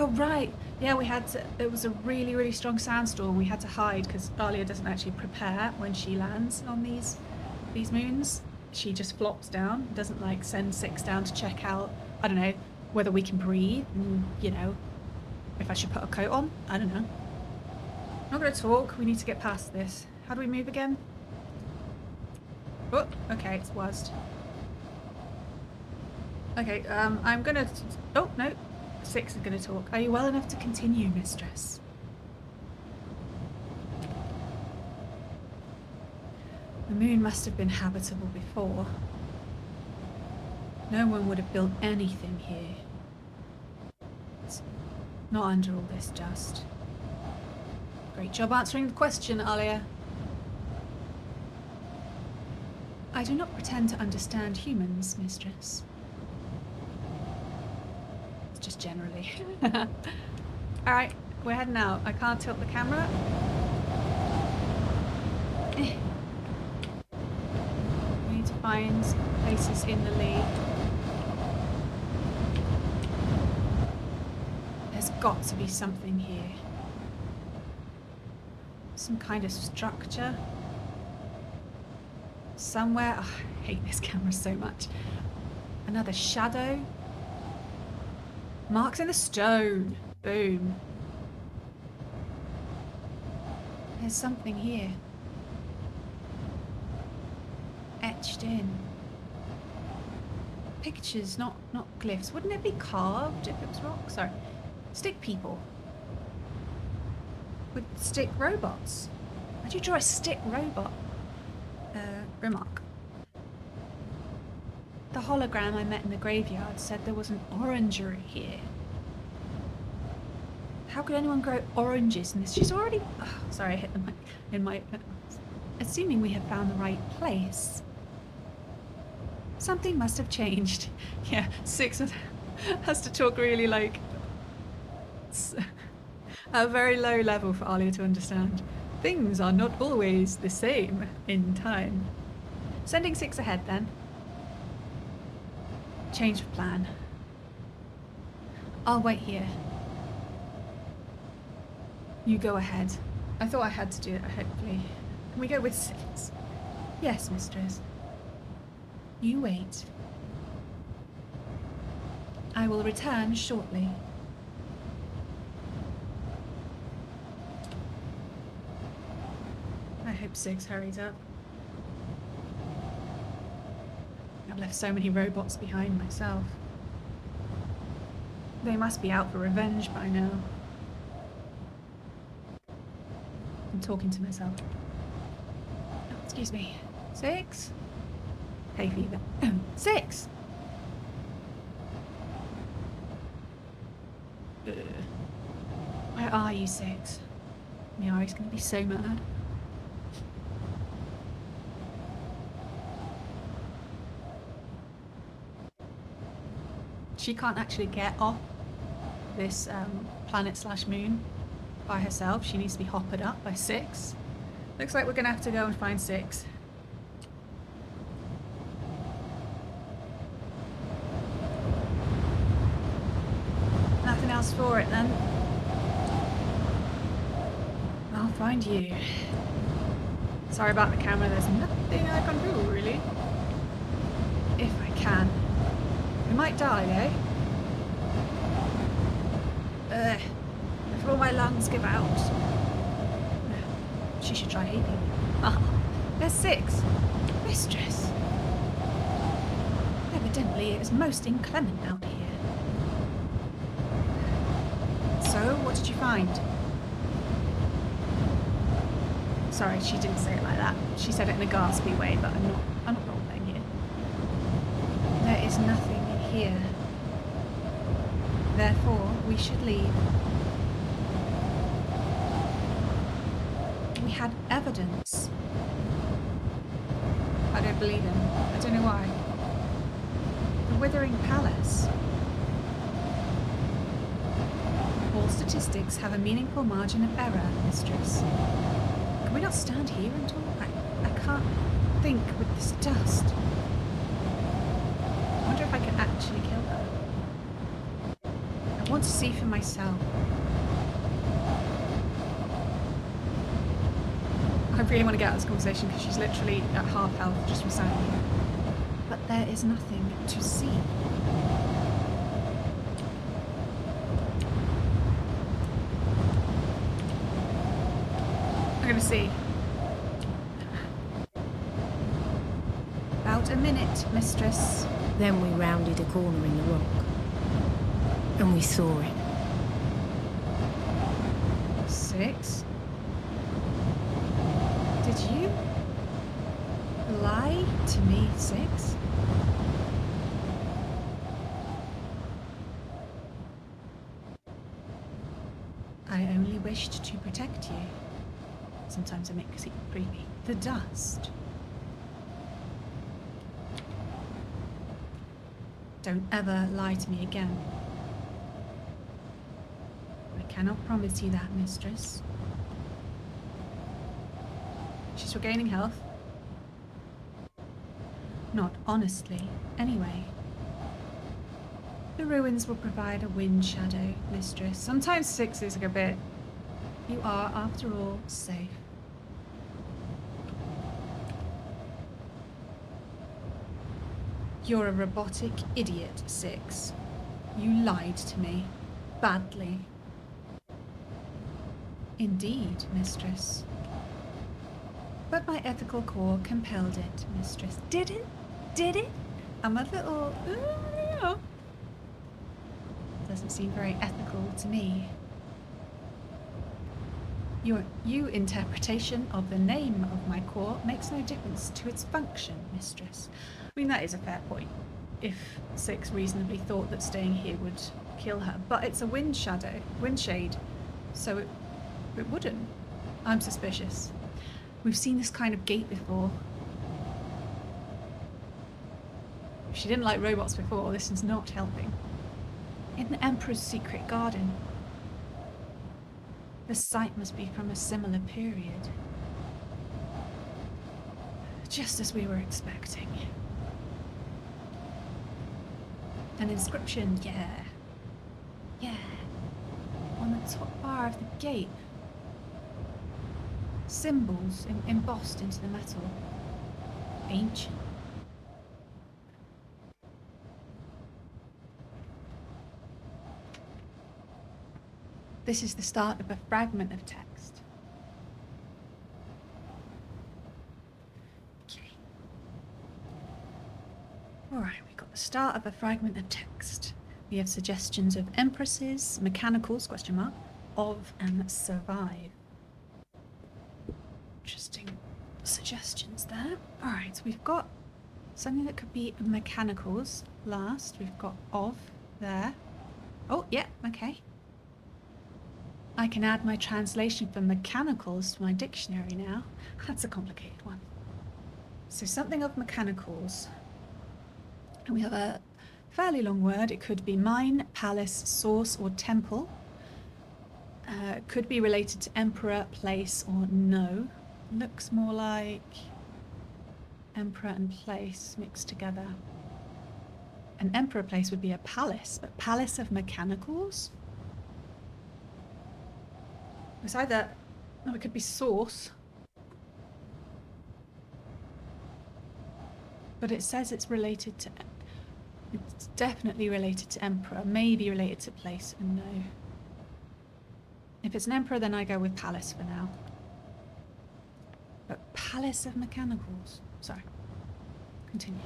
Oh, right. Yeah, we had to, it was a really, really strong sandstorm. We had to hide because Alia doesn't actually prepare when she lands on these moons. She just flops down, doesn't like send Six down to check out, I don't know, whether we can breathe and, you know, if I should put a coat on. I don't know. I'm not going to talk. We need to get past this. How do we move again? Oh, okay, it's WASD. Okay, I'm going to... Oh, no. Six is going to talk. Are you well enough to continue, mistress? The moon must have been habitable before. No one would have built anything here. It's not under all this dust. Great job answering the question, Alia. I do not pretend to understand humans, mistress. It's just generally. Alright, we're heading out. I can't tilt the camera. We need to find places in the lee. There's got to be something here. Some kind of structure. Somewhere. Oh, I hate this camera so much. Another shadow. Marks in the stone. Boom. There's something here. Etched in. Pictures, not glyphs. Wouldn't it be carved if it was rock? Sorry. Stick people. With stick robots. How'd you draw a stick robot? Remark. The hologram I met in the graveyard said there was an orangery here. How could anyone grow oranges in this? She's already... Oh, sorry, I hit the mic in my... Assuming we have found the right place. Something must have changed. Yeah, Six has to talk really like... at a very low level for Alia to understand. Things are not always the same in time. Sending Six ahead then. Change of plan. I'll wait here. You go ahead. I thought I had to do it, hopefully. Can we go with Six? Yes, mistress. You wait. I will return shortly. I hope Six hurries up. I've left so many robots behind myself. They must be out for revenge by now. I'm talking to myself. Oh, excuse me. Six? Hay fever. Six! Where are you, Six? Miari's gonna be so mad. She can't actually get off this planet/moon by herself. She needs to be hoppered up by Six. Looks like we're gonna have to go and find Six. Nothing else for it then. I'll find you. Sorry about the camera, there's nothing I can do really. If I can. We might die though. Before my lungs give out. She should try hay fever. Ah, there's Six. Mistress. Evidently it is most inclement out here. So, what did you find? Sorry, she didn't say it like that. She said it in a gaspy way, but I'm not role-playing here. There is nothing here. Therefore, we should leave. We had evidence. I don't believe him. I don't know why. The Withering Palace. All statistics have a meaningful margin of error, mistress. Can we not stand here and talk? I can't think with this dust. I wonder if I can actually kill her. I want to see for myself. I really want to get out of this conversation because she's literally at half health just from standing here. But there is nothing to see. I'm going to see. About a minute, mistress. Then we rounded a corner in the rock. And we saw it. 6. Did you lie to me, 6? I only wished to protect you. Sometimes it makes it creepy. The dust. Don't ever lie to me again. I cannot promise you that, mistress. She's regaining health. Not honestly, anyway. The ruins will provide a wind shadow, mistress. Sometimes 6 is like a bit... You are, after all, safe. You're a robotic idiot, 6. You lied to me. Badly. Indeed, mistress. But my ethical core compelled it, mistress. Did it? Did it? I'm a little... Doesn't seem very ethical to me. Your interpretation of the name of my core makes no difference to its function, mistress. I mean, that is a fair point. If 6 reasonably thought that staying here would kill her. But it's a wind shade, so it wouldn't. I'm suspicious. We've seen this kind of gate before. If she didn't like robots before, this is not helping. In the Emperor's secret garden. The site must be from a similar period. Just as we were expecting. An inscription, yeah. Yeah. On the top bar of the gate. Symbols embossed into the metal. Ancient. This is the start of a fragment of text. Okay. Alright, we've got the start of a fragment of text. We have suggestions of empresses, mechanicals, question mark, of and survive. Interesting suggestions there. Alright, so we've got something that could be mechanicals last. We've got of there. Oh, yeah, okay. I can add my translation for mechanicals to my dictionary now. That's a complicated one. So something of mechanicals. And we have a fairly long word. It could be mine, palace, source, or temple. Could be related to emperor, place, or no. Looks more like emperor and place mixed together. An emperor place would be a palace, but palace of mechanicals? It's either... No, it could be source. But it says it's related to... It's definitely related to emperor. Maybe related to place, and no. If it's an emperor, then I go with palace for now. But palace of mechanicals. Sorry. Continue.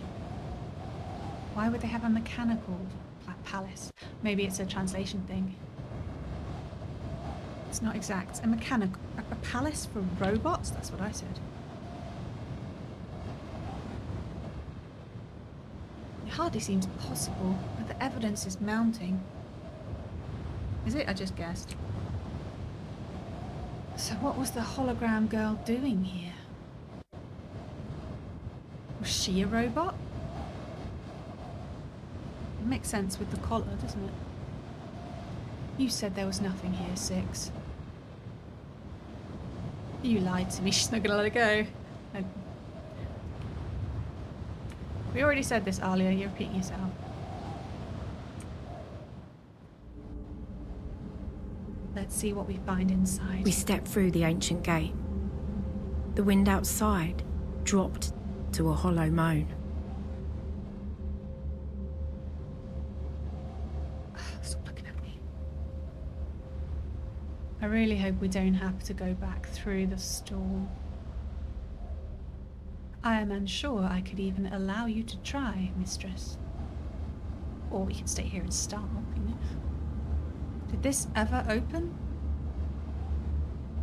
Why would they have a mechanical palace? Maybe it's a translation thing. It's not exact. A palace for robots? That's what I said. It hardly seems possible, but the evidence is mounting. Is it? I just guessed. So what was the hologram girl doing here? Was she a robot? It makes sense with the collar, doesn't it? You said there was nothing here, 6. You lied to me. She's not gonna let it go. We already said this earlier. You're repeating yourself. Let's see what we find inside. We stepped through the ancient gate. The wind outside dropped to a hollow moan. Stop looking at me. I really hope we don't have to go back through the storm. I am unsure I could even allow you to try, mistress. Or we can stay here and starve, you know. Did this ever open?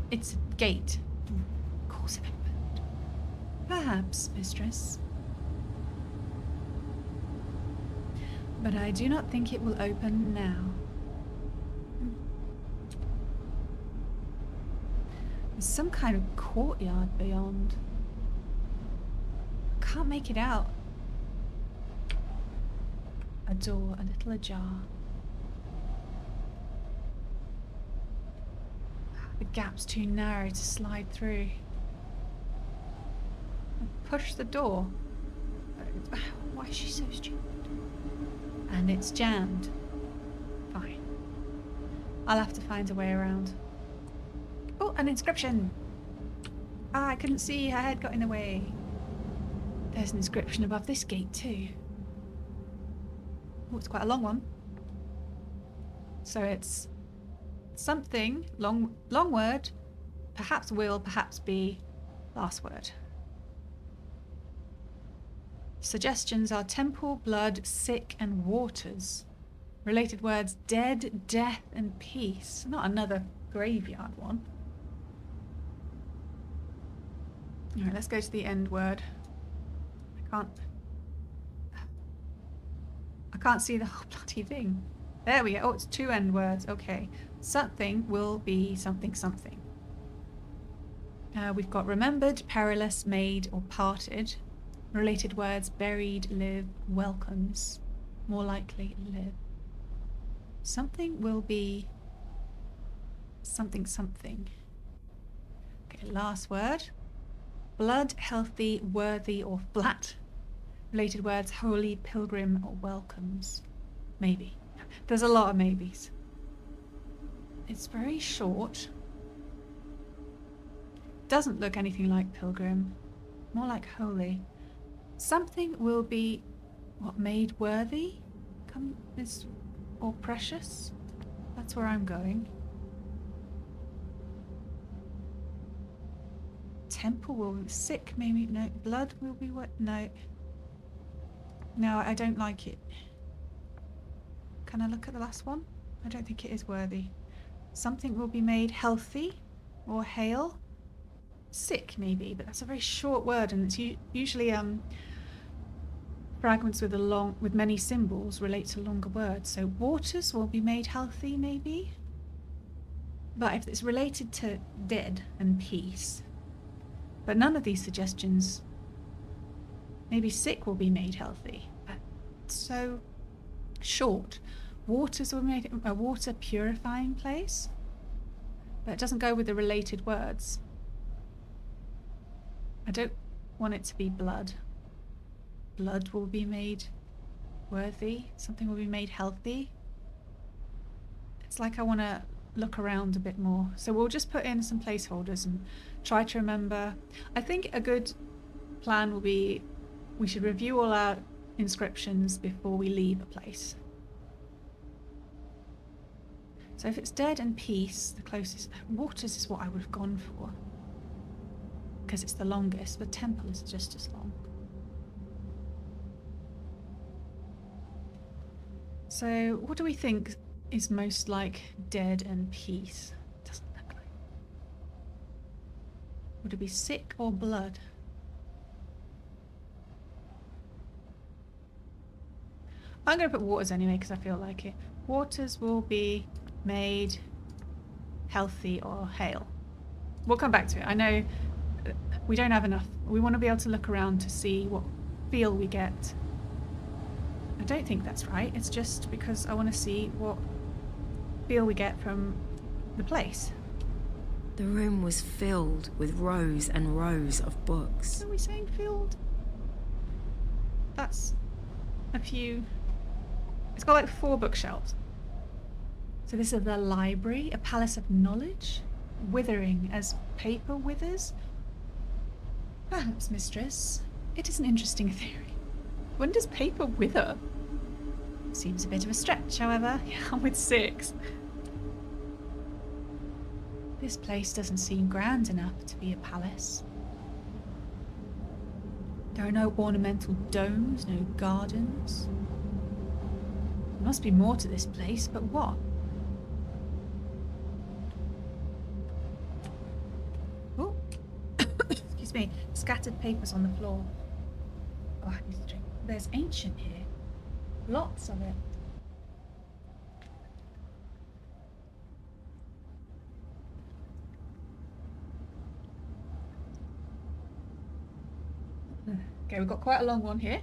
It's a gate. Of course it opened. Perhaps, mistress. But I do not think it will open now. There's some kind of courtyard beyond. Can't make it out. A door, a little ajar. The gap's too narrow to slide through. Push the door. Why is she so stupid? And it's jammed. Fine. I'll have to find a way around. Oh, an inscription! Ah, I couldn't see, her head got in the way. There's an inscription above this gate too. Oh, it's quite a long one. So it's something, long word, perhaps will, perhaps be, last word. Suggestions are temple, blood, sick, and waters. Related words, dead, death, and peace. Not another graveyard one. Alright, let's go to the end word. I can't see the whole bloody thing. There we go. Oh, it's two end words. Okay. Something will be something something. We've got remembered, perilous, made, or parted. Related words, buried, live, welcomes. More likely, live. Something will be something something. Okay, last word. Blood, healthy, worthy, or flat. Related words, holy, pilgrim, or welcomes. Maybe. There's a lot of maybes. It's very short. Doesn't look anything like pilgrim. More like holy. Something will be, what, made worthy? Or precious? That's where I'm going. Temple will be sick, maybe. No. Blood will be what? No. No, I don't like it. Can I look at the last one? I don't think it is worthy. Something will be made healthy or hale. Sick, maybe, but that's a very short word, and it's usually fragments with many symbols relate to longer words. So waters will be made healthy, maybe. But if it's related to dead and peace, but none of these suggestions. Maybe sick will be made healthy. It's so short. Waters will be made a water purifying place, but it doesn't go with the related words. I don't want it to be blood. Blood will be made worthy. Something will be made healthy. It's like I want to look around a bit more. So we'll just put in some placeholders and try to remember. I think a good plan will be we should review all our inscriptions before we leave a place. So if it's dead and peace, the closest. Waters is what I would have gone for, because it's the longest, but temple is just as long. So what do we think is most like dead and peace? Doesn't look like. Would it be sick or blood? I'm going to put waters anyway because I feel like it. Waters will be made healthy or hale. We'll come back to it. I know we don't have enough. We want to be able to look around to see what feel we get. I don't think that's right. It's just because I want to see what feel we get from the place. The room was filled with rows and rows of books. Are we saying filled? That's a few. It's got like 4 bookshelves. So this is the library, a palace of knowledge, withering as paper withers. Perhaps, mistress, it is an interesting theory. When does paper wither? Seems a bit of a stretch, however. Yeah, I'm with 6. This place doesn't seem grand enough to be a palace. There are no ornamental domes, no gardens. There must be more to this place, but what? Oh, excuse me. Scattered papers on the floor. Oh, I need to drink. There's ancient here. Lots of it. Okay, we've got quite a long one here.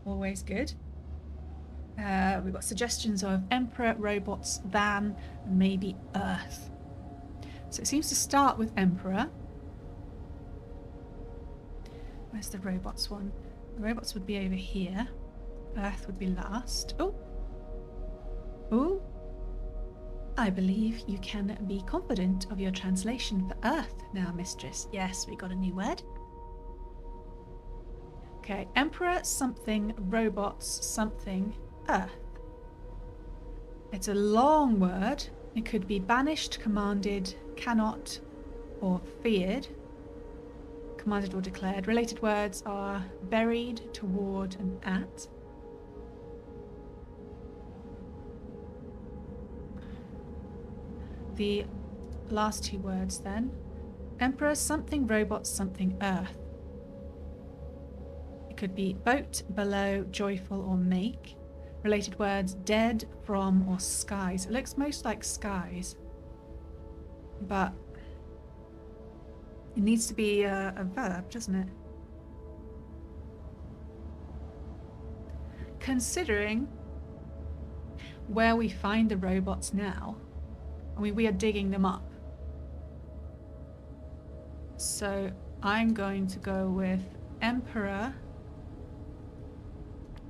Always good. We've got suggestions of Emperor, robots, van, and maybe Earth. So it seems to start with Emperor. Where's the robots one? The robots would be over here. Earth would be last. Oh! Oh! I believe you can be confident of your translation for Earth now, mistress. Yes, we got a new word. Okay, Emperor something, robots something, Earth. It's a long word. It could be banished, commanded, cannot, or feared. Commanded or declared. Related words are buried, toward, and at. The last 2 words then. Emperor something, robots something, Earth. Could be boat, below, joyful, or make. Related words, dead, from, or skies. It looks most like skies. But it needs to be a verb, doesn't it? Considering where we find the robots now, I mean, we are digging them up. So I'm going to go with Emperor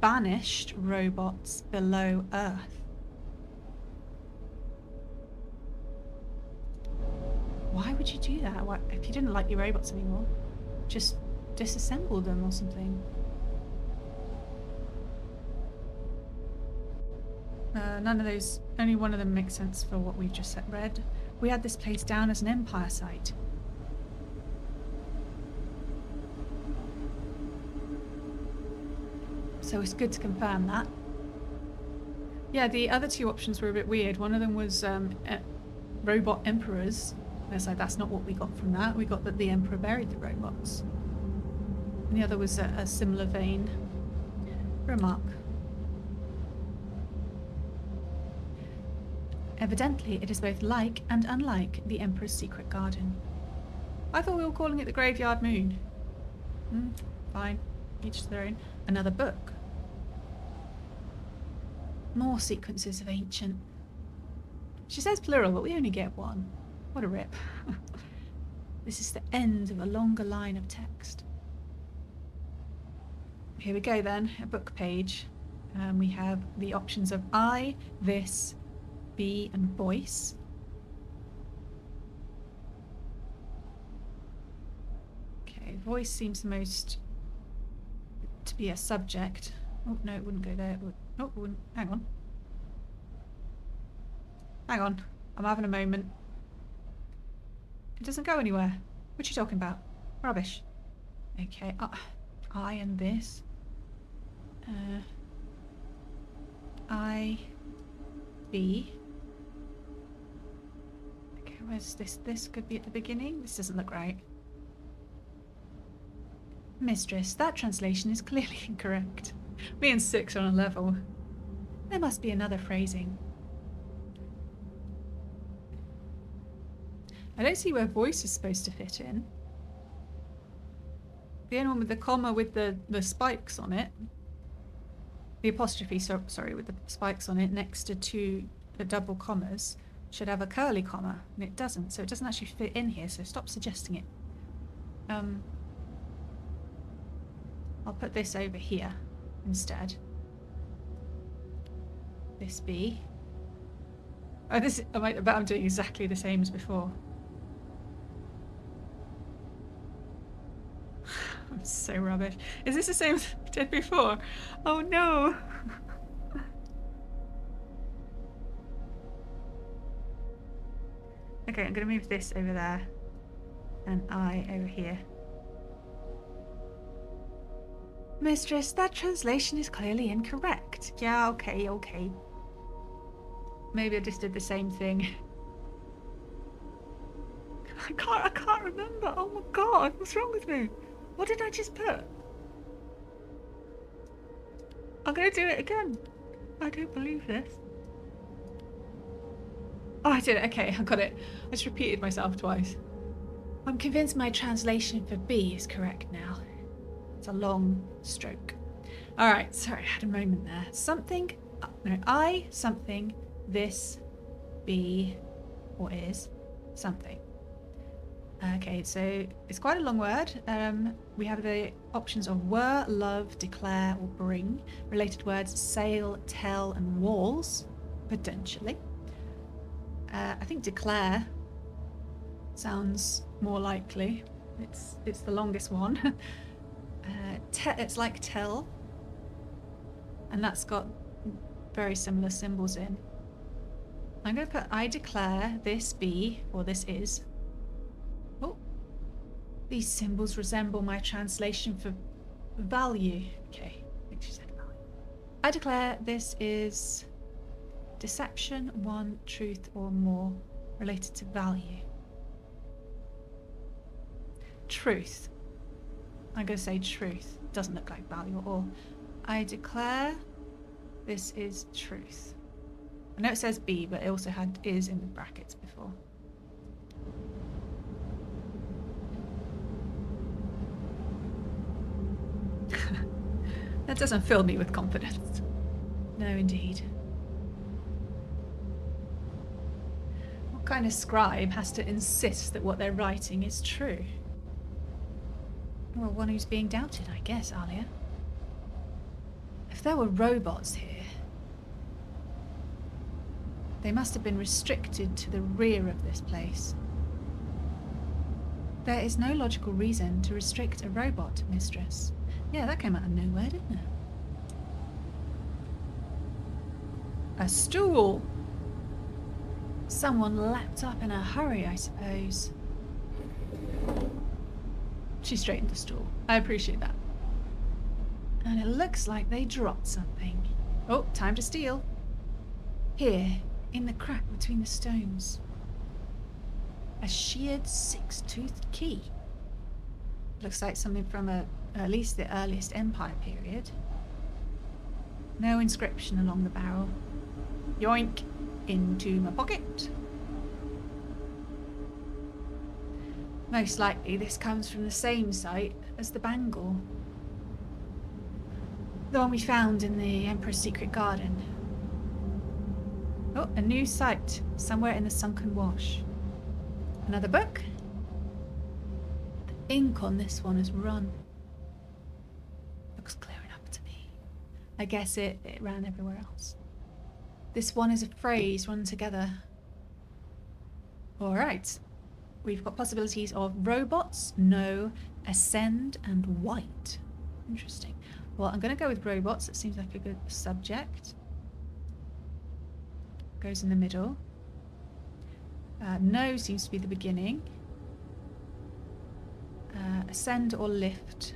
banished robots below Earth. Why would you do that? Why, if you didn't like your robots anymore, just disassemble them or something. None of those, only one of them makes sense for what we've just read. We had this place down as an Empire site. So it's good to confirm that. Yeah, the other 2 options were a bit weird. One of them was robot emperors. It's like, that's not what we got from that. We got that the emperor buried the robots. And the other was a similar vein remark. Evidently, it is both like and unlike the Emperor's secret garden. I thought we were calling it the Graveyard Moon. Fine. Each to their own. Another book. More sequences of ancient. She says plural, but we only get one. What a rip. This is the end of a longer line of text. Here we go then, a book page. We have the options of I, this, be, and voice. Okay, voice seems the most to be a subject. Oh, no, it wouldn't go there. It would, oh, it wouldn't. Hang on. Hang on. I'm having a moment. It doesn't go anywhere. What are you talking about? Rubbish. Okay, I and this. I, be. Okay, where's this? This could be at the beginning. This doesn't look right. Mistress, that translation is clearly incorrect. Me and 6 are on a level. There must be another phrasing. I don't see where voice is supposed to fit in. The only one with the comma with the spikes on it. The apostrophe, sorry, with the spikes on it next to the double commas should have a curly comma, and it doesn't, so it doesn't actually fit in here, so stop suggesting it. I'll put this over here instead. This be. Oh, I bet I'm doing exactly the same as before. I'm so rubbish. Is this the same as I did before? Oh no! Okay, I'm going to move this over there. And I over here. Mistress, that translation is clearly incorrect. Yeah, okay. Maybe I just did the same thing. I can't remember. Oh my god, what's wrong with me? What did I just put? I'm gonna do it again. I don't believe this. Oh, I did it. Okay, I got it. I just repeated myself twice. I'm convinced my translation for B is correct now. It's a long stroke. All right, sorry, I had a moment there. Something, no, I, something, this, be, or is, something. Okay, so it's quite a long word. We have the options of were, love, declare, or bring. Related words, sail, tell, and walls, potentially. I think declare sounds more likely. It's the longest one. It's like tell, and that's got very similar symbols in. I'm going to put I declare this be, or this is. Oh, these symbols resemble my translation for value. Okay, I think she said value. I declare this is deception, one, truth, or more related to value. Truth. I'm going to say truth. Doesn't look like value at all. I declare this is truth. I know it says be, but it also had is in the brackets before. That doesn't fill me with confidence. No, indeed. What kind of scribe has to insist that what they're writing is true? Well, one who's being doubted, I guess, Alia. If there were robots here, they must have been restricted to the rear of this place. There is no logical reason to restrict a robot, mistress. Yeah, that came out of nowhere, didn't it? A stool! Someone leapt up in a hurry, I suppose. She straightened the stool. I appreciate that. And it looks like they dropped something. Oh, time to steal. Here, in the crack between the stones. A sheared six-toothed key. Looks like something from at least the earliest Empire period. No inscription along the barrel. Yoink! Into my pocket. Most likely this comes from the same site as the bangle. The one we found in the Emperor's secret garden. Oh, a new site, somewhere in the sunken wash. Another book. The ink on this one has run. Looks clear enough to me. I guess it ran everywhere else. This one is a phrase run together. Alright. We've got possibilities of robots, no, ascend, and white. Interesting. Well, I'm going to go with robots. It seems like a good subject. Goes in the middle. No seems to be the beginning. Ascend or lift.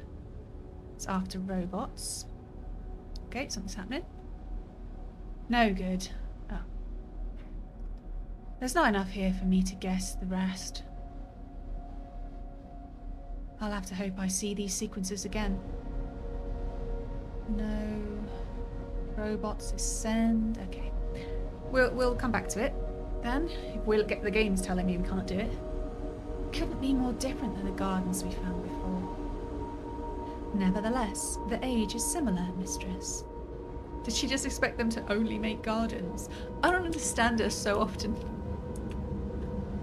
It's after robots. Okay, something's happening. No good. Oh. There's not enough here for me to guess the rest. I'll have to hope I see these sequences again. No. Robots ascend. Okay. We'll come back to it then. We'll get the game's telling me we can't do it. Couldn't be more different than the gardens we found before. Nevertheless, the age is similar, mistress. Did she just expect them to only make gardens? I don't understand her so often.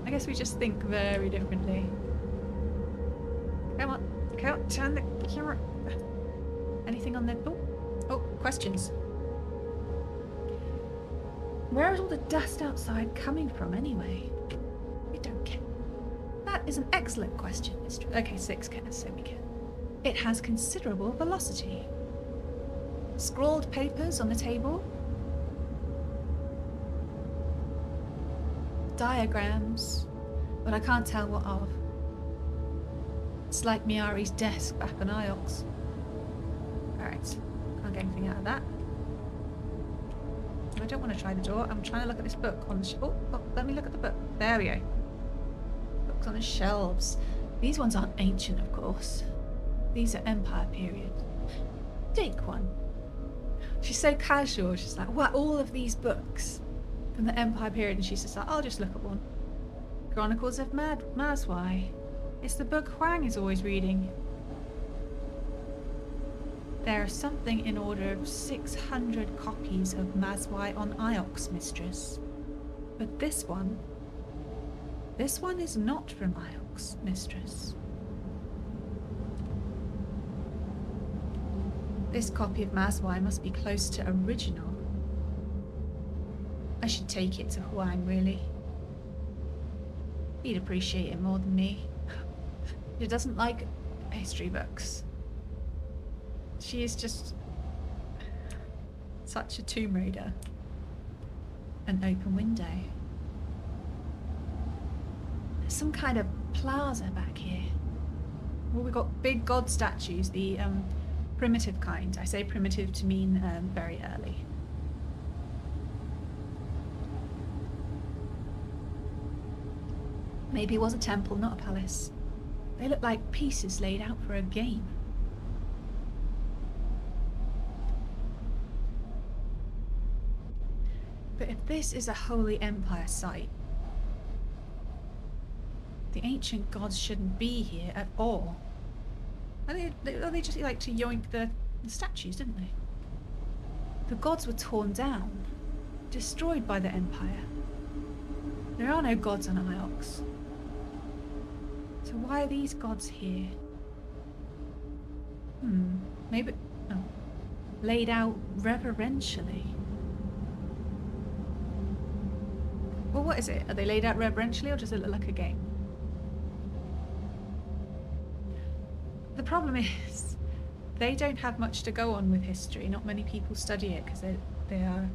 I guess we just think very differently. Come on, turn the camera. Anything on the... Oh, questions. Where is all the dust outside coming from anyway? We don't care. That is an excellent question, Mistress. Okay, 6 can, so we can. It has considerable velocity. Scrawled papers on the table. Diagrams, but I can't tell what of. It's like Miari's desk back on Iox. Alright, can't get anything out of that. I don't want to try the door. I'm trying to look at this book on the oh, let me look at the book. There we go. Books on the shelves. These ones aren't ancient, of course. These are Empire period. Take one. She's so casual. She's like, what? All of these books from the Empire period, and she's just like, I'll just look at one. Chronicles of Mazwai. It's the book Huang is always reading. There are something in order of 600 copies of Mazwai on Iox, Mistress. But this one is not from Iox, Mistress. This copy of Mazwai must be close to original. I should take it to Huang, really. He'd appreciate it more than me. She doesn't like history books. She is just such a Tomb Raider. An open window. There's some kind of plaza back here. Well, we've got big god statues, the primitive kind. I say primitive to mean very early. Maybe it was a temple, not a palace. They look like pieces laid out for a game. But if this is a Holy Empire site, the ancient gods shouldn't be here at all. They just like to yoink the statues, didn't they? The gods were torn down, destroyed by the Empire. There are no gods on Iox. So why are these gods here? Maybe... oh. Laid out reverentially. Well, what is it? Are they laid out reverentially, or does it look like a game? The problem is, they don't have much to go on with history. Not many people study it because they are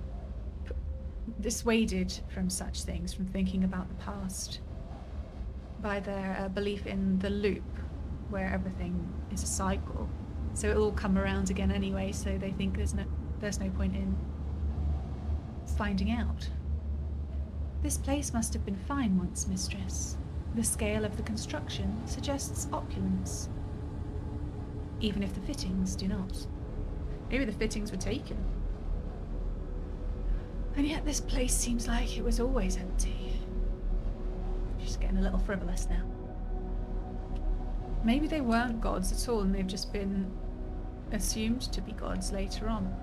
dissuaded from such things, from thinking about the past, by their belief in the loop, where everything is a cycle. So it'll all come around again anyway, so they think there's no point in finding out. This place must have been fine once, Mistress. The scale of the construction suggests opulence, even if the fittings do not. Maybe the fittings were taken. And yet this place seems like it was always empty. She's getting a little frivolous now. Maybe they weren't gods at all and they've just been assumed to be gods later on.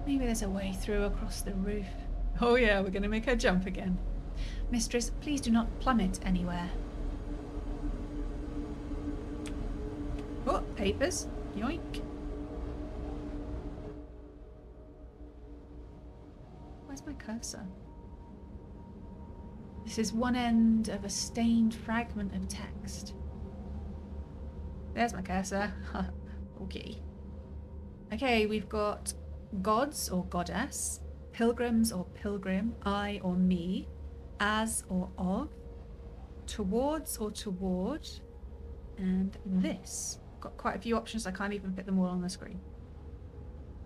Maybe there's a way through across the roof. Oh yeah, we're going to make her jump again. Mistress, please do not plummet anywhere. Oh, papers. Yoink. Where's my cursor? This is one end of a stained fragment of text. There's my cursor. Okay. Okay, we've got gods or goddess, pilgrims or pilgrim, I or me, as or of, towards or toward, and this. Got quite a few options. I can't even fit them all on the screen.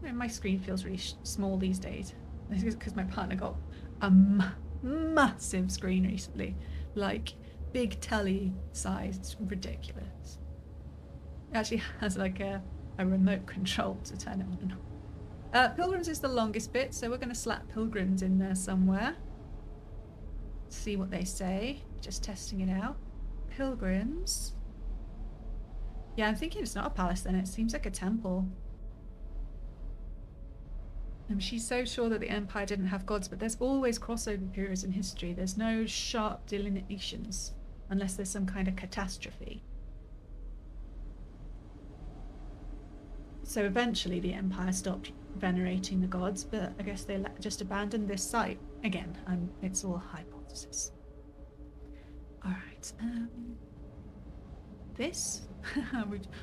My screen feels really small these days. This is because my partner got a massive screen recently, like big telly size. It's ridiculous. It actually has like a remote control to turn it on and off. Pilgrims is the longest bit, so we're going to slap pilgrims in there somewhere. See what they say. Just testing it out. Pilgrims. Yeah, I'm thinking it's not a palace then. It seems like a temple. And she's so sure that the Empire didn't have gods, but there's always crossover periods in history. There's no sharp delineations unless there's some kind of catastrophe. So eventually the Empire stopped venerating the gods, but I guess they just abandoned this site. Again, it's all hypothesis. Alright, this?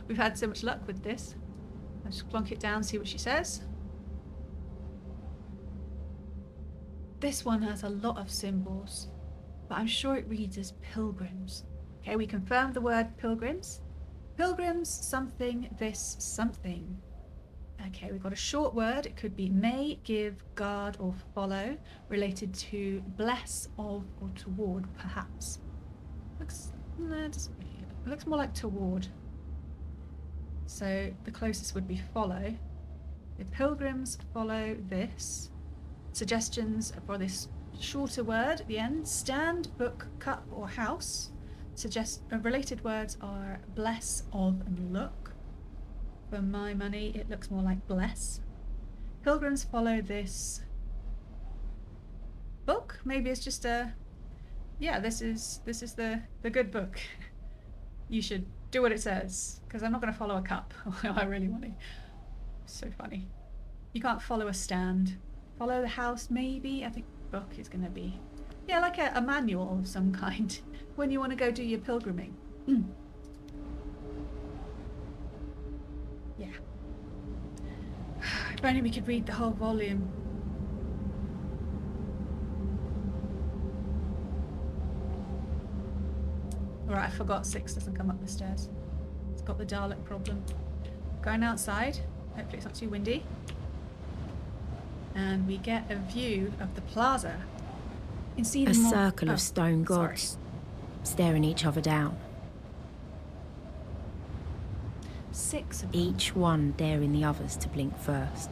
we've had so much luck with this. Let's plonk it down, see what she says. This one has a lot of symbols, but I'm sure it reads as pilgrims. Okay, we confirmed the word pilgrims. Pilgrims, something, this, something. Okay, we've got a short word. It could be may, give, guard, or follow, related to bless, of, or toward, perhaps. It looks more like toward. So the closest would be follow. The pilgrims follow this. Suggestions for this shorter word at the end: stand, book, cup, or house. Related words are bless, of, and look. For my money, it looks more like bless. Pilgrims follow this book. Maybe it's just a, yeah, this is the good book. You should do what it says, because I'm not going to follow a cup. I really want to. So funny. You can't follow a stand. Follow the house, maybe. I think book is going to be, yeah, like a manual of some kind when you want to go do your pilgriming. Yeah. If only we could read the whole volume. Alright, I forgot 6 doesn't come up the stairs. It's got the Dalek problem. Going outside. Hopefully it's not too windy. And we get a view of the plaza. You can see A circle of stone sorry. gods staring each other down, 6 of them. each one daring the others to blink first.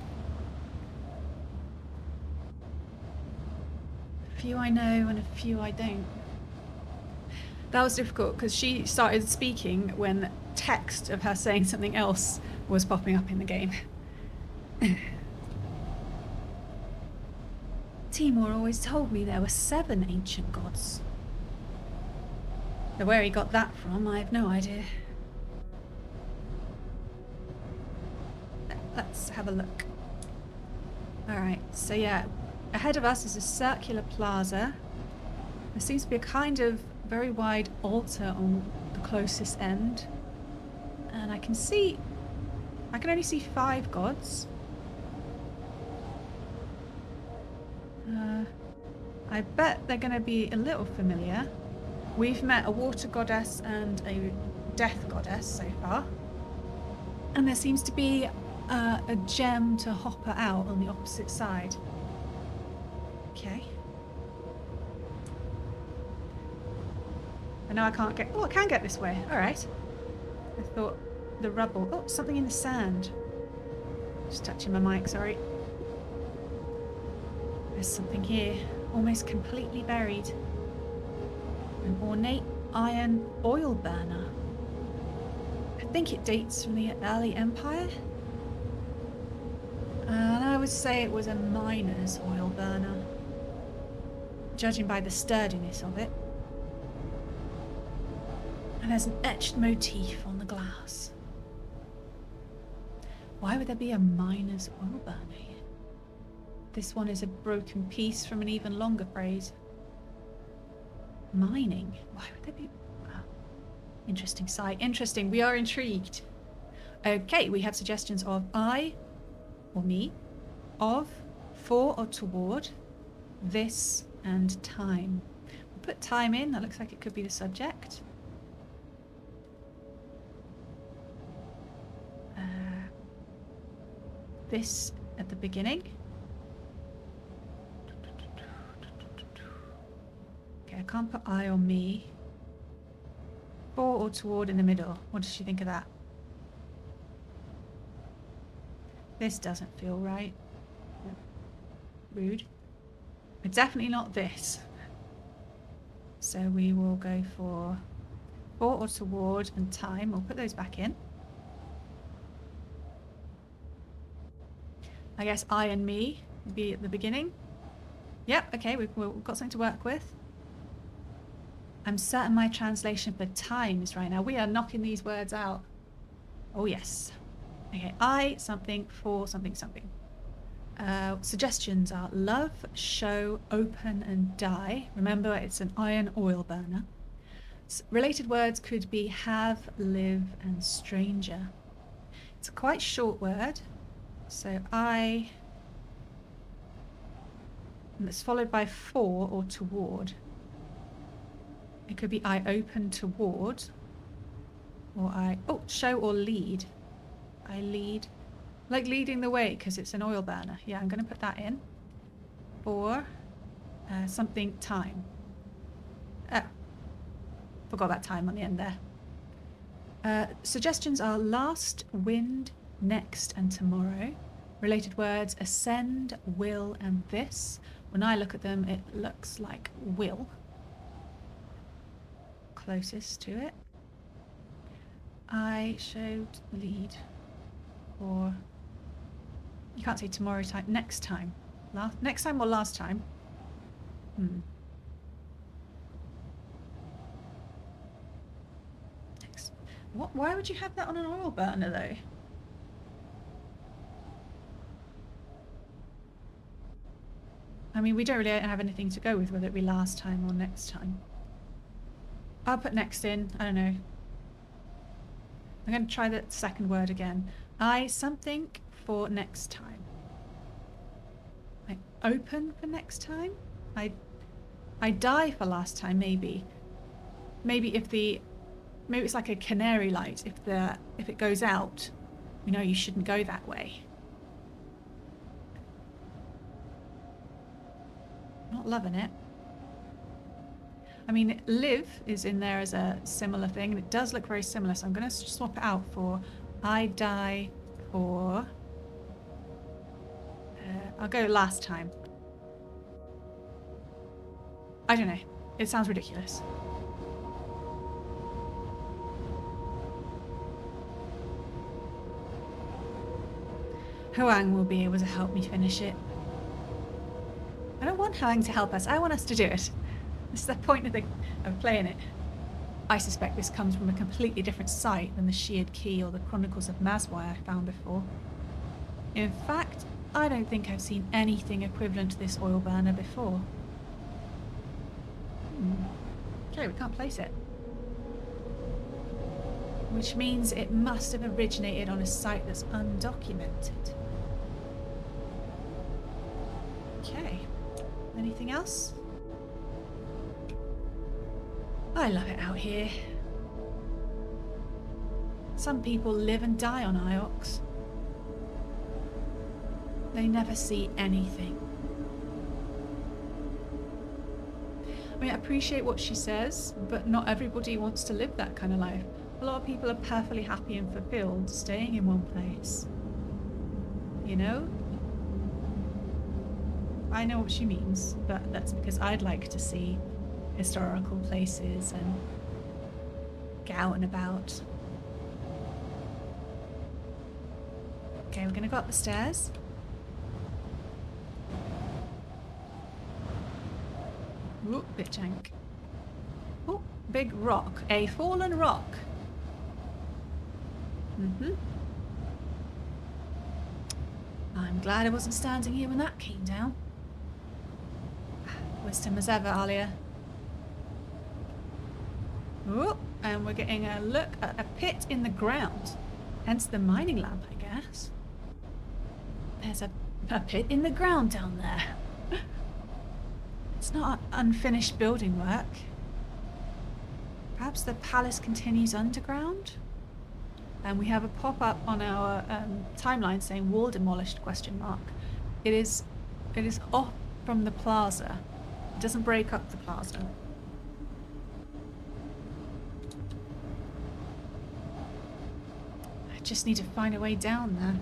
A few I know and a few I don't. That was difficult because she started speaking when text of her saying something else was popping up in the game. Timur always told me there were 7 ancient gods. But where he got that from, I have no idea. Let's have a look. Alright, so yeah, ahead of us is a circular plaza. There seems to be a kind of very wide altar on the closest end. And I can only see 5 gods. I bet they're going to be a little familiar. We've met a water goddess and a death goddess so far. And there seems to be a gem to hop her out on the opposite side. Okay. I know I can't get... Oh, I can get this way. Alright. I thought the rubble... Oh, something in the sand. Just touching my mic, sorry. There's something here, almost completely buried. An ornate iron oil burner. I think it dates from the early Empire. And I would say it was a miner's oil burner, judging by the sturdiness of it. And there's an etched motif on the glass. Why would there be a miner's oil burner here? This one is a broken piece from an even longer phrase. Mining? Why would there be... Oh. Interesting sight. Interesting. We are intrigued. Okay, we have suggestions of I, or me, of, for or toward, this, and time. We'll put time in. That looks like it could be the subject. This at the beginning. Okay, I can't put I or me. For or toward in the middle. What does she think of that? This doesn't feel right. Rude. But definitely not this. So we will go for or toward and time. We'll put those back in. I guess I and me would be at the beginning. Yep, okay, we've got something to work with. I'm certain my translation for time is right now. We are knocking these words out. Oh yes. Okay, I something for something something. Suggestions are love, show, open, and die. Remember, it's an iron oil burner. Related words could be have, live, and stranger. It's a quite short word. So and it's followed by for or toward. It could be I open toward, or show or lead. I lead, like leading the way because it's an oil burner. Yeah, I'm going to put that in. Or something time. Forgot that time on the end there. Suggestions are last, wind, next, and tomorrow. Related words ascend, will, and this. When I look at them, it looks like will. Closest to it. I showed lead. Or you can't say tomorrow time. Next time. Next time or last time? Next. Why would you have that on an oil burner though? I mean, we don't really have anything to go with, whether it be last time or next time. I'll put next in. I don't know. I'm going to try the second word again. I something for next time. I open for next time. I die for last time. Maybe maybe it's like a canary light. If it goes out, we know you shouldn't go that way. Not loving it. I mean, live is in there as a similar thing, and it does look very similar, so I'm going to swap it out for I die for... I'll go last time. I don't know. It sounds ridiculous. Hoang will be able to help me finish it. I don't want Hoang to help us. I want us to do it. This is the point of playing it. I suspect this comes from a completely different site than the Sheared Key or the Chronicles of Mazwai I found before. In fact, I don't think I've seen anything equivalent to this oil burner before. Okay, we can't place it. Which means it must have originated on a site that's undocumented. Okay. Anything else? I love it out here. Some people live and die on Iox. They never see anything. I mean, I appreciate what she says, but not everybody wants to live that kind of life. A lot of people are perfectly happy and fulfilled staying in one place. You know? I know what she means, but that's because I'd like to see historical places and get out and about. Okay, we're gonna go up the stairs. Ooh, bit jank. Oh, big rock. A fallen rock. I'm glad I wasn't standing here when that came down. Wisdom as ever, Alia. Oh, and we're getting a look at a pit in the ground. Hence the mining lamp, I guess. There's a pit in the ground down there. It's not unfinished building work. Perhaps the palace continues underground? And we have a pop-up on our timeline saying wall demolished, ? It is off from the plaza. It doesn't break up the plaza. I just need to find a way down there.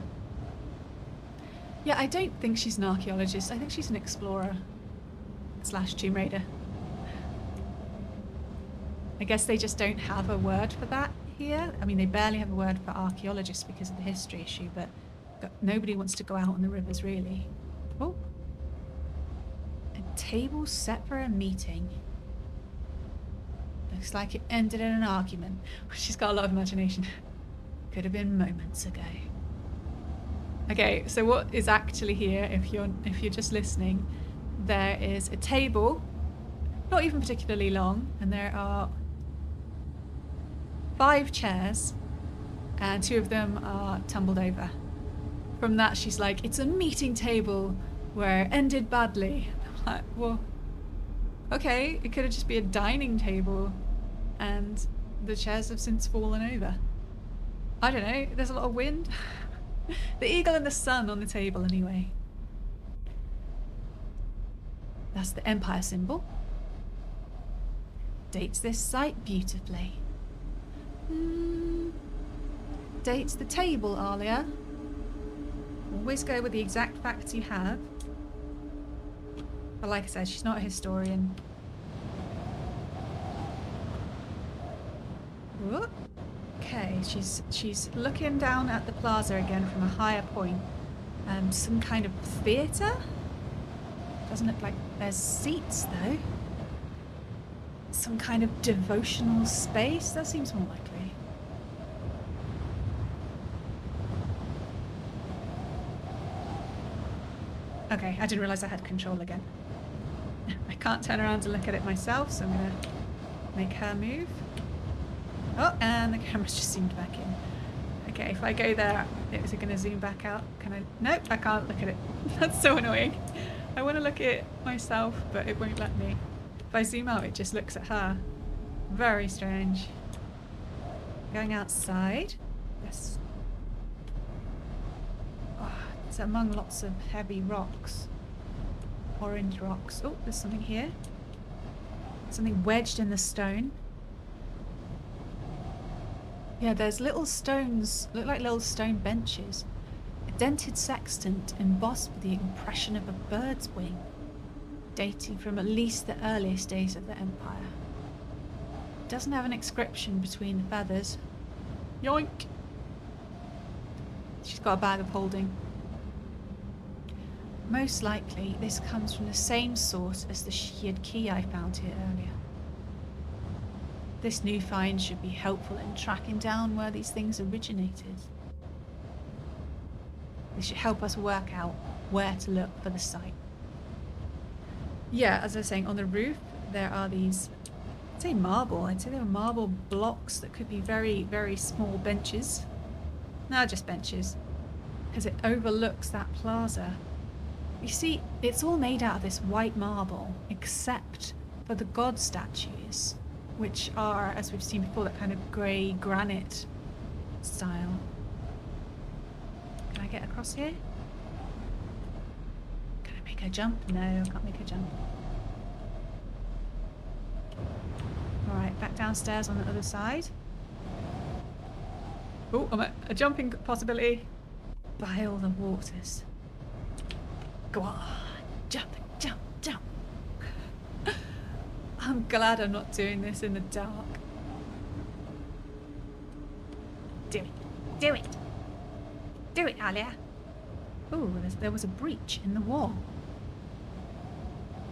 Yeah, I don't think she's an archaeologist. I think she's an explorer / Tomb Raider. I guess they just don't have a word for that here. I mean, they barely have a word for archaeologists because of the history issue, but nobody wants to go out on the rivers, really. Oh. A table set for a meeting. Looks like it ended in an argument. She's got a lot of imagination. Could have been moments ago. Okay, so what is actually here, if you're just listening, there is a table, not even particularly long, and there are 5 chairs, and 2 of them are tumbled over. From that, she's like, it's a meeting table where ended badly. I'm like, well, okay, it could have just been a dining table, and the chairs have since fallen over. I don't know, there's a lot of wind. The eagle and the sun on the table anyway. That's the Empire symbol. Dates this site beautifully. Dates the table, Alia. Always go with the exact facts you have. But like I said, she's not a historian. Whoop. Okay, she's looking down at the plaza again from a higher point. Some kind of theatre? Doesn't look like there's seats though. Some kind of devotional space? That seems more likely. Okay, I didn't realise I had control again. I can't turn around to look at it myself, so I'm gonna make her move. Oh, and the camera's just zoomed back in. Okay, if I go there, is it going to zoom back out? Can I? Nope, I can't look at it. That's so annoying. I want to look at it myself, but it won't let me. If I zoom out, it just looks at her. Very strange. Going outside. Yes. Oh, it's among lots of heavy rocks. Orange rocks. Oh, there's something here. Something wedged in the stone. Yeah, there's little stones, look like little stone benches. A dented sextant embossed with the impression of a bird's wing, dating from at least the earliest days of the Empire. It doesn't have an inscription between the feathers. Yoink! She's got a bag of holding. Most likely, this comes from the same source as the sheared key I found here earlier. This new find should be helpful in tracking down where these things originated. This should help us work out where to look for the site. Yeah, as I was saying, on the roof there are these, I'd say marble, I'd say they were marble blocks that could be very, very small benches. No, just benches. Because it overlooks that plaza. You see, it's all made out of this white marble, except for the god statues, which are, as we've seen before, that kind of grey granite style. Can I get across here? Can I make a jump? No, I can't make a jump. Alright, back downstairs on the other side. Oh, I'm at a jumping possibility. Bile the waters. Go on, jump, jump, jump. I'm glad I'm not doing this in the dark. Do it. Do it. Do it, Alia. Ooh, there was a breach in the wall.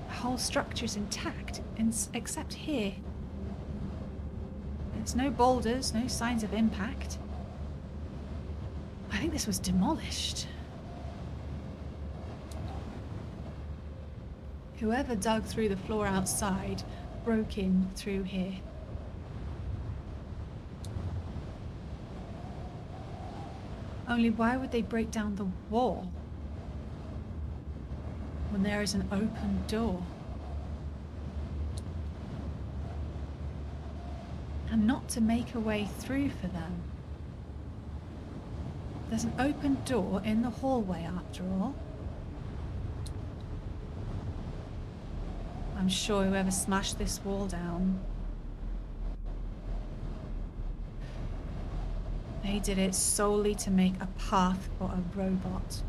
The whole structure's intact, except here. There's no boulders, no signs of impact. I think this was demolished. Whoever dug through the floor outside broke in through here. Only why would they break down the wall when there is an open door? And not to make a way through for them. There's an open door in the hallway after all. I'm sure whoever smashed this wall down, they did it solely to make a path for a robot.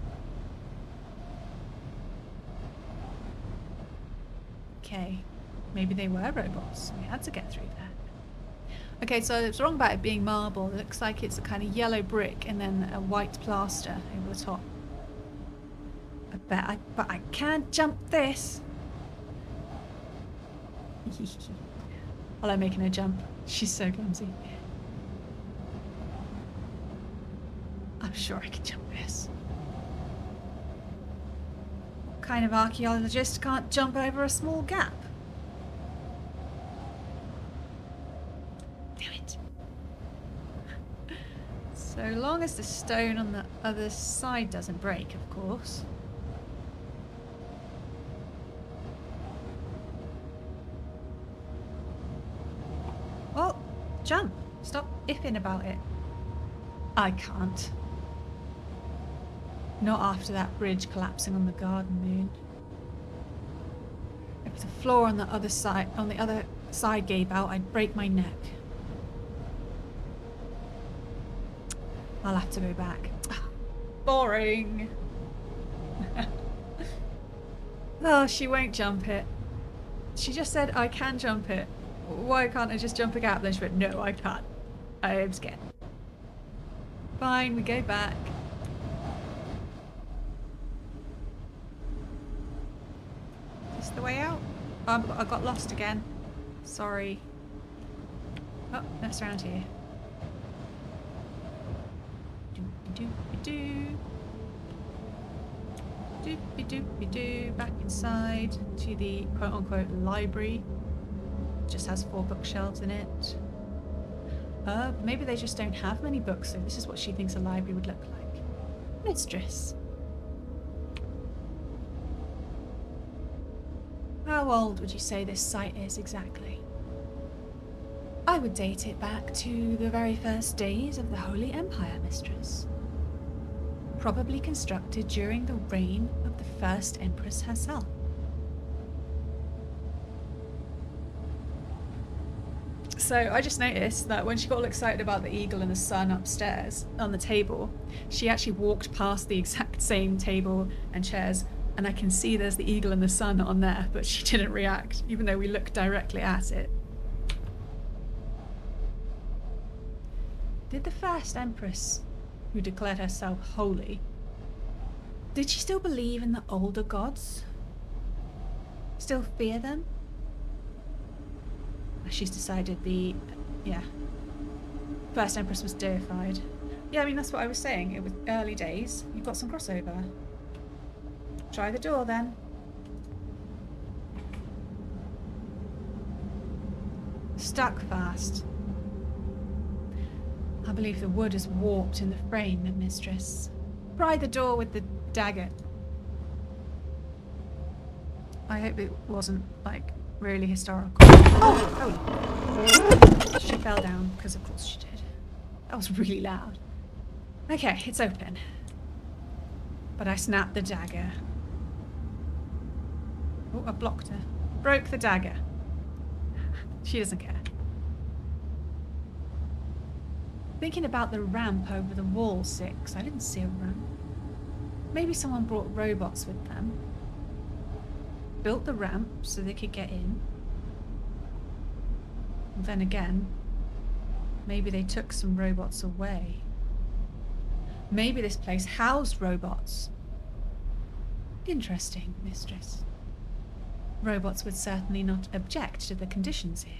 Okay, maybe they were robots. We had to get through that. Okay, so it's wrong about it being marble. It looks like it's a kind of yellow brick and then a white plaster over the top. But I can't jump this. I like making her jump. She's so clumsy. I'm sure I can jump this. kind of archaeologist can't jump over a small gap? Damn it. So long as the stone on the other side doesn't break, of course. Oh, jump. Stop iffing about it. I can't. Not after that bridge collapsing on the garden moon. If the floor on the other side gave out, I'd break my neck. I'll have to go back. Boring. Oh, she won't jump it. She just said I can jump it. Why can't I just jump a gap? Then she went, no, I can't. I'm scared. Fine, we go back. Is this the way out? Oh, I got lost again. Sorry. Oh, that's around here. Doopy-doopy-doo. Doopy-doopy-doo. Back inside to the quote-unquote library. Just has 4 bookshelves in it. Maybe they just don't have many books, so this is what she thinks a library would look like. Mistress. How old would you say this site is exactly? I would date it back to the very first days of the Holy Empire, Mistress. Probably constructed during the reign of the first Empress herself. So I just noticed that when she got all excited about the eagle and the sun upstairs on the table, she actually walked past the exact same table and chairs, and I can see there's the eagle and the sun on there, but she didn't react, even though we looked directly at it. Did the first Empress, who declared herself holy, did she still believe in the older gods? Still fear them? She's decided the, first Empress was deified. Yeah, I mean, that's what I was saying. It was early days. You've got some crossover. Try the door, then. Stuck fast. I believe the wood is warped in the frame, Mistress. Pry the door with the dagger. I hope it wasn't, like, really historical. Oh! She fell down, because of course she did. That was really loud. Okay, it's open. But I snapped the dagger. Oh, I blocked her. Broke the dagger. She doesn't care. Thinking about the ramp over the wall, 6. I didn't see a ramp. Maybe someone brought robots with them. Built the ramp so they could get in. And then again, maybe they took some robots away. Maybe this place housed robots. Interesting, Mistress. Robots would certainly not object to the conditions here.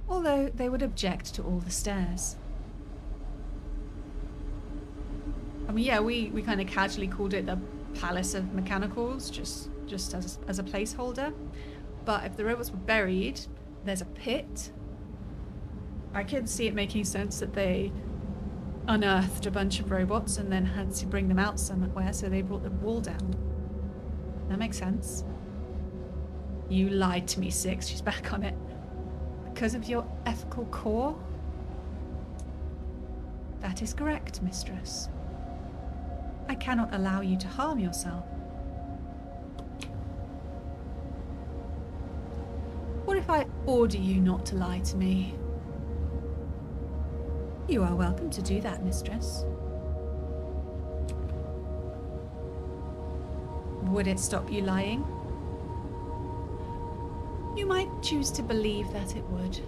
Although they would object to all the stairs. I mean, yeah, we kind of casually called it the Palace of Mechanicals, just as a placeholder. But if the robots were buried, there's a pit. I could see it making sense that they unearthed a bunch of robots and then had to bring them out somewhere, so they brought the wall down. That makes sense. You lied to me, 6. She's back on it. Because of your ethical core? That is correct, Mistress. I cannot allow you to harm yourself. What if I order you not to lie to me? You are welcome to do that, Mistress. Would it stop you lying? You might choose to believe that it would.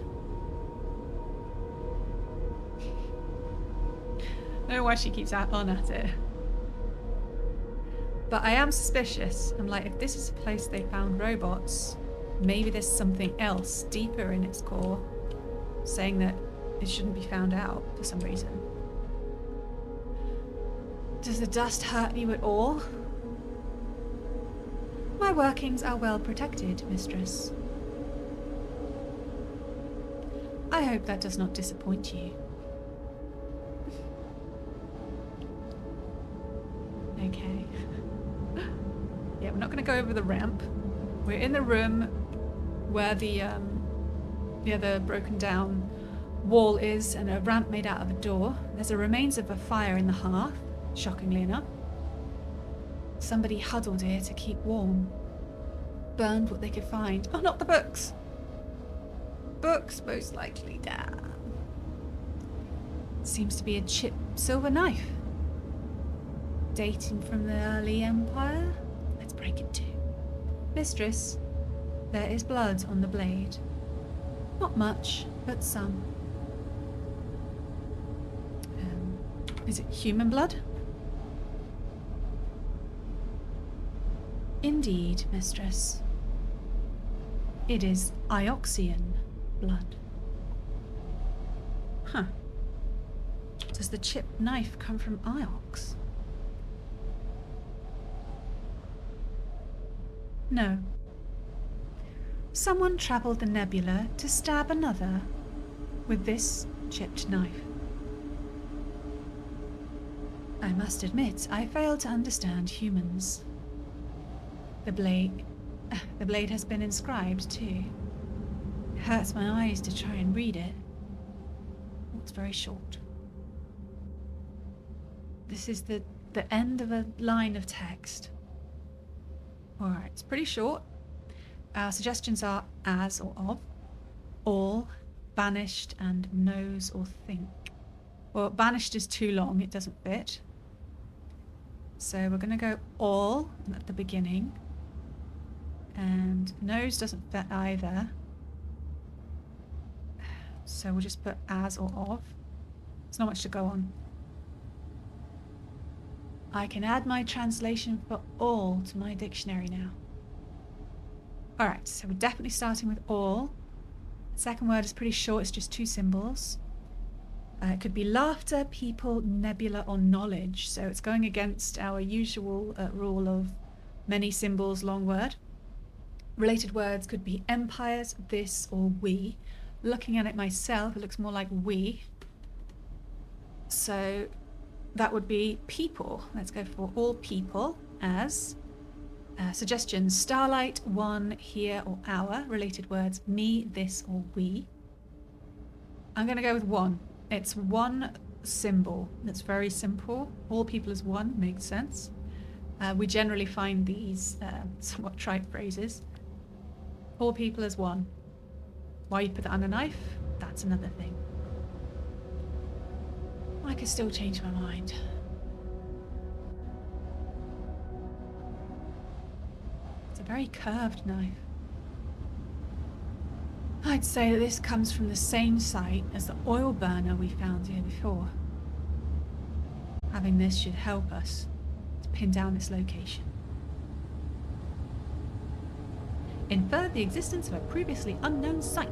I don't know why she keeps on at it. But I am suspicious. I'm like, if this is a place they found robots, maybe there's something else deeper in its core, saying that it shouldn't be found out for some reason. Does the dust hurt you at all? My workings are well protected, mistress. I hope that does not disappoint you. Okay. Yeah, we're not going to go over the ramp. We're in the room where the broken down wall is, and a ramp made out of a door. There's the remains of a fire in the hearth, shockingly enough. Somebody huddled here to keep warm. Burned what they could find. Oh, not the books! Books most likely down. Seems to be a chipped silver knife. Dating from the early empire? Let's break it too. Mistress, there is blood on the blade. Not much, but some. Is it human blood? Indeed, mistress. It is Ioxian blood. Huh. Does the chipped knife come from Iox? No. Someone travelled the nebula to stab another with this chipped knife. I must admit, I fail to understand humans. The blade has been inscribed too. It hurts my eyes to try and read it. It's very short. This is the end of a line of text. Alright, it's pretty short. Our suggestions are as or of, all, banished, and knows or think. Well, banished is too long, it doesn't fit. So we're going to go all at the beginning. And knows doesn't fit either. So we'll just put as or of. There's not much to go on. I can add my translation for all to my dictionary now. Alright, so we're definitely starting with all. The second word is pretty short, it's just two symbols. It could be laughter, people, nebula, or knowledge. So it's going against our usual rule of many symbols, long word. Related words could be empires, this, or we. Looking at it myself, it looks more like we. So that would be people. Let's go for all people as suggestions. Starlight, one, here, or our. Related words, me, this, or we. I'm going to go with one. It's one symbol. That's very simple. All people as one makes sense. We generally find these somewhat trite phrases. All people as one. Why you put that on a knife? That's another thing. I could still change my mind. It's a very curved knife. I'd say that this comes from the same site as the oil burner we found here before. Having this should help us to pin down its location. Infer the existence of a previously unknown site